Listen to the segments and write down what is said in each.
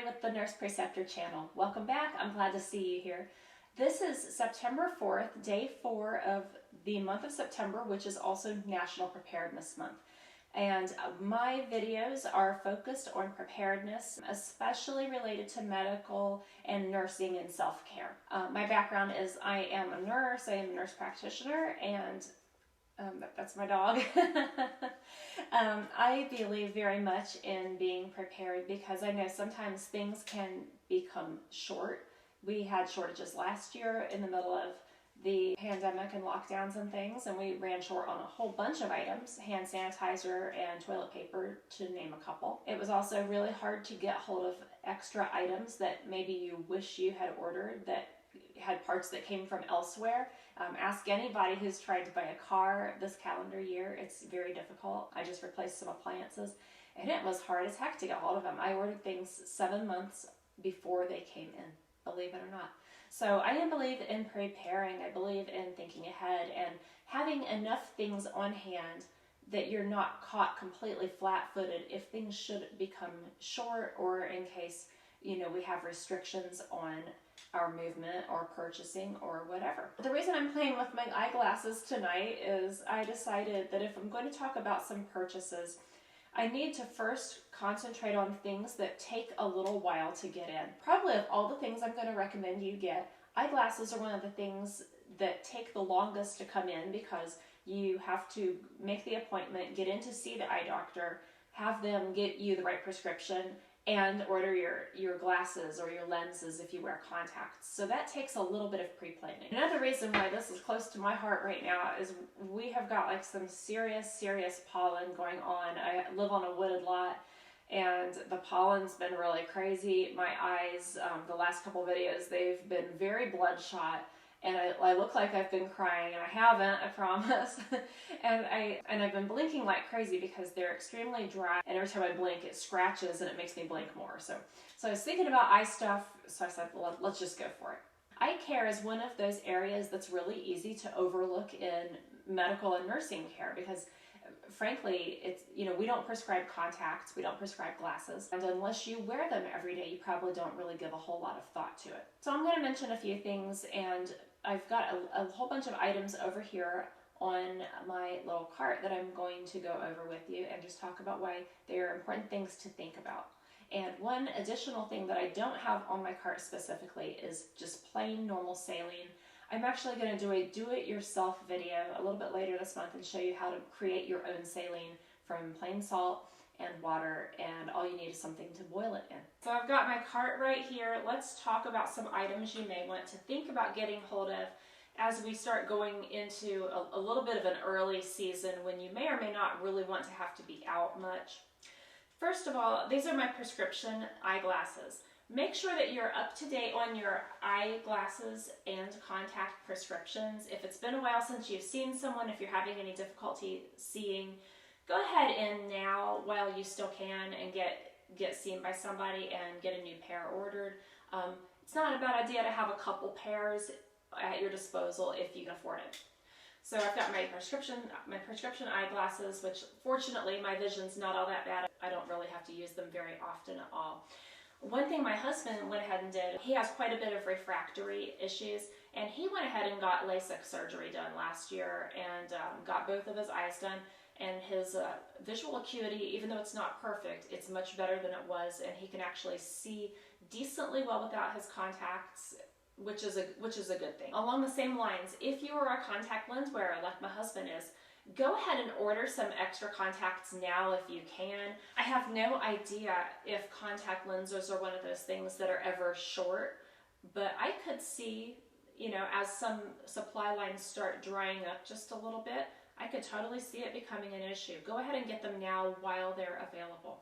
with the Nurse Preceptor channel. Welcome back. I'm glad to see you here. This is September 4th, day 4 of the month of September, which is also National Preparedness Month. And my videos are focused on preparedness, especially related to medical and nursing and self-care. My background is I am a nurse, I am a nurse practitioner, and that's my dog. I believe very much in being prepared because I know sometimes things can become short. We had shortages last year in the middle of the pandemic and lockdowns and things, and we ran short on a whole bunch of items, hand sanitizer and toilet paper to name a couple. It was also really hard to get hold of extra items that maybe you wish you had ordered that had parts that came from elsewhere. Ask anybody who's tried to buy a car this calendar year. It's very difficult. I just replaced some appliances and it was hard as heck to get hold of them. I ordered things 7 months before they came in, believe it or not. So I believe in preparing. I believe in thinking ahead and having enough things on hand that you're not caught completely flat-footed if things should become short, or in case, we have restrictions on our movement or purchasing or whatever. The reason I'm playing with my eyeglasses tonight is I decided that if I'm going to talk about some purchases, I need to first concentrate on things that take a little while to get in. Probably of all the things I'm going to recommend you get, eyeglasses are one of the things that take the longest to come in because you have to make the appointment, get in to see the eye doctor, have them get you the right prescription, and order your glasses or your lenses if you wear contacts. So that takes a little bit of pre-planning. Another reason why this is close to my heart right now is we have got like some serious pollen going on. I live on a wooded lot and the pollen's been really crazy. My eyes, the last couple videos, they've been very bloodshot. And I look like I've been crying, and I haven't, I promise. and I've been blinking like crazy because they're extremely dry, and every time I blink it scratches and it makes me blink more. So I was thinking about eye stuff, so I said, well, let's just go for it. Eye care is one of those areas that's really easy to overlook in medical and nursing care because frankly, it's, we don't prescribe contacts, we don't prescribe glasses, and unless you wear them every day, you probably don't really give a whole lot of thought to it. So I'm going to mention a few things, and I've got a whole bunch of items over here on my little cart that I'm going to go over with you and just talk about why they are important things to think about. And one additional thing that I don't have on my cart specifically is just plain normal saline. I'm actually going to do a do-it-yourself video a little bit later this month and show you how to create your own saline from plain salt and water, and all you need is something to boil it in. So I've got my cart right here. Let's talk about some items you may want to think about getting hold of as we start going into a little bit of an early season when you may or may not really want to have to be out much. First of all, these are my prescription eyeglasses. Make sure that you're up to date on your eyeglasses and contact prescriptions. If it's been a while since you've seen someone, if you're having any difficulty seeing, go ahead and now, while you still can, and get seen by somebody and get a new pair ordered. It's not a bad idea to have a couple pairs at your disposal if you can afford it. So I've got my prescription eyeglasses, which fortunately my vision's not all that bad. I don't really have to use them very often at all. One thing my husband went ahead and did, he has quite a bit of refractory issues, and he went ahead and got LASIK surgery done last year and got both of his eyes done. And his visual acuity, even though it's not perfect, it's much better than it was, and he can actually see decently well without his contacts, which is a good thing. Along the same lines, if you are a contact lens wearer like my husband is, go ahead and order some extra contacts now if you can. I have no idea if contact lenses are one of those things that are ever short, but I could see, as some supply lines start drying up just a little bit, I could totally see it becoming an issue. Go ahead and get them now while they're available.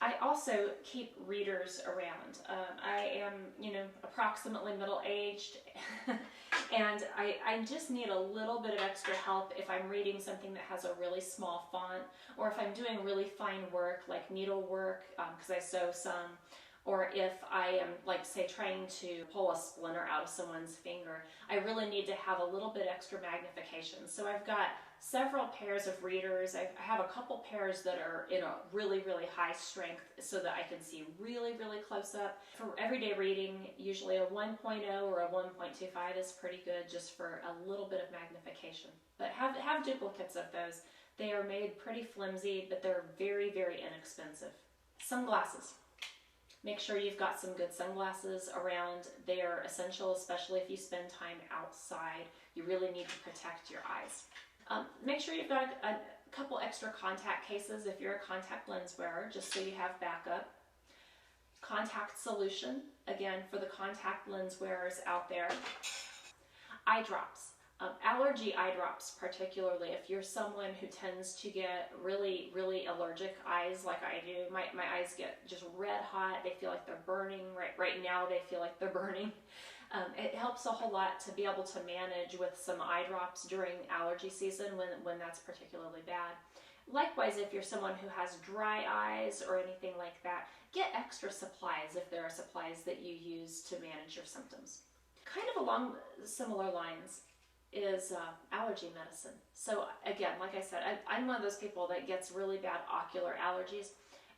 I also keep readers around. I am, approximately middle-aged, and I just need a little bit of extra help if I'm reading something that has a really small font, or if I'm doing really fine work like needlework, because I sew some, or if I am, like, say, trying to pull a splinter out of someone's finger, I really need to have a little bit extra magnification. So I've got several pairs of readers. I have a couple pairs that are in a really, really high strength so that I can see really, really close up. For everyday reading, usually a 1.0 or a 1.25 is pretty good, just for a little bit of magnification. But have duplicates of those. They are made pretty flimsy, but they're very, very inexpensive. Sunglasses. Make sure you've got some good sunglasses around. They are essential, especially if you spend time outside. You really need to protect your eyes. Make sure you've got a couple extra contact cases if you're a contact lens wearer, just so you have backup. Contact solution, again, for the contact lens wearers out there. Eye drops. Allergy eye drops, particularly if you're someone who tends to get really, really allergic eyes like I do. My eyes get just red hot. They feel like they're burning. Right now they feel like they're burning. It helps a whole lot to be able to manage with some eye drops during allergy season when that's particularly bad. Likewise, if you're someone who has dry eyes or anything like that, get extra supplies if there are supplies that you use to manage your symptoms. Kind of along similar lines is allergy medicine. So again, like I said, I'm one of those people that gets really bad ocular allergies,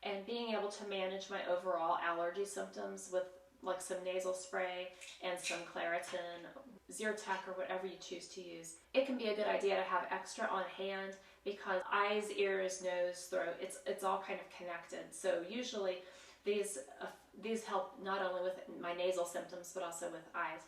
and being able to manage my overall allergy symptoms with like some nasal spray and some Claritin, Zyrtec, or whatever you choose to use. It can be a good idea to have extra on hand because eyes, ears, nose, throat, it's all kind of connected. So usually these help not only with my nasal symptoms but also with eyes.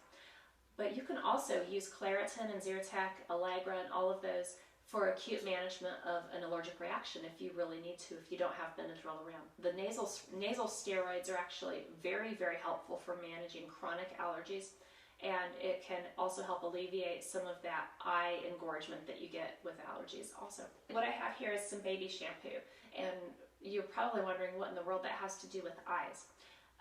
But you can also use Claritin and Zyrtec, Allegra, and all of those for acute management of an allergic reaction if you really need to, if you don't have Benadryl around. The nasal steroids are actually very, very helpful for managing chronic allergies, and it can also help alleviate some of that eye engorgement that you get with allergies also. What I have here is some baby shampoo, and you're probably wondering what in the world that has to do with eyes.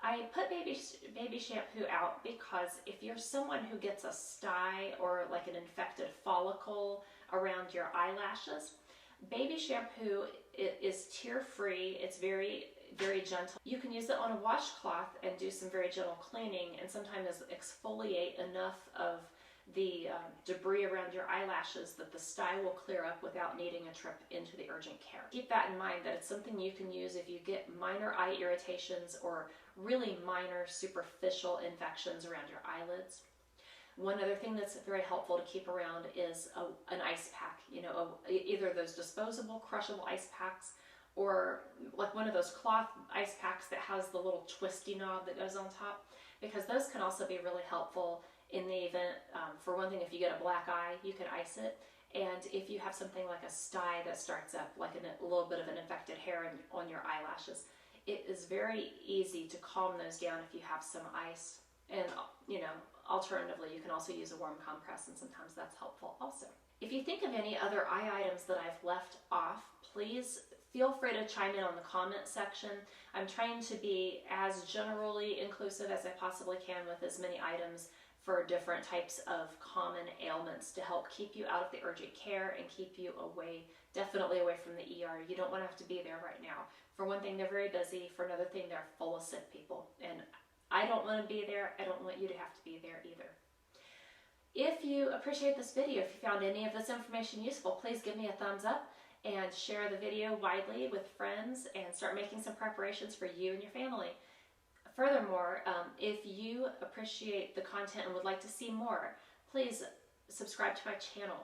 I put baby shampoo out because if you're someone who gets a sty or like an infected follicle around your eyelashes, baby shampoo is tear-free. It's very, very gentle. You can use it on a washcloth and do some very gentle cleaning, and sometimes exfoliate enough of the debris around your eyelashes that the sty will clear up without needing a trip into the urgent care. Keep that in mind, that it's something you can use if you get minor eye irritations or really minor superficial infections around your eyelids. One other thing that's very helpful to keep around is an ice pack. You know, either those disposable crushable ice packs or like one of those cloth ice packs that has the little twisty knob that goes on top, because those can also be really helpful in the event, for one thing, if you get a black eye, you can ice it. And if you have something like a sty that starts up, like a little bit of an infected hair on your eyelashes, it is very easy to calm those down if you have some ice. And, you know, alternatively, you can also use a warm compress, and sometimes that's helpful also. If you think of any other eye items that I've left off, please feel free to chime in on the comment section. I'm trying to be as generally inclusive as I possibly can with as many items for different types of common ailments to help keep you out of the urgent care and keep you away, definitely away from the ER. You don't want to have to be there right now. For one thing, they're very busy. For another thing, they're full of sick people. And I don't want to be there. I don't want you to have to be there either. If you appreciate this video, if you found any of this information useful, please give me a thumbs up and share the video widely with friends and start making some preparations for you and your family. Furthermore, if you appreciate the content and would like to see more, please subscribe to my channel.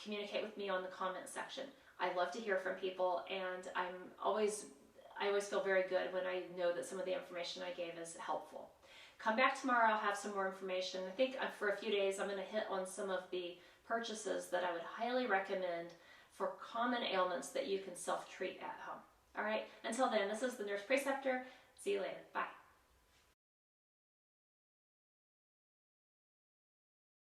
Communicate with me on the comment section. I love to hear from people, and I always feel very good when I know that some of the information I gave is helpful. Come back tomorrow, I'll have some more information. I think for a few days I'm going to hit on some of the purchases that I would highly recommend for common ailments that you can self-treat at home. All right, until then, this is the Nurse Preceptor. See you later. Bye.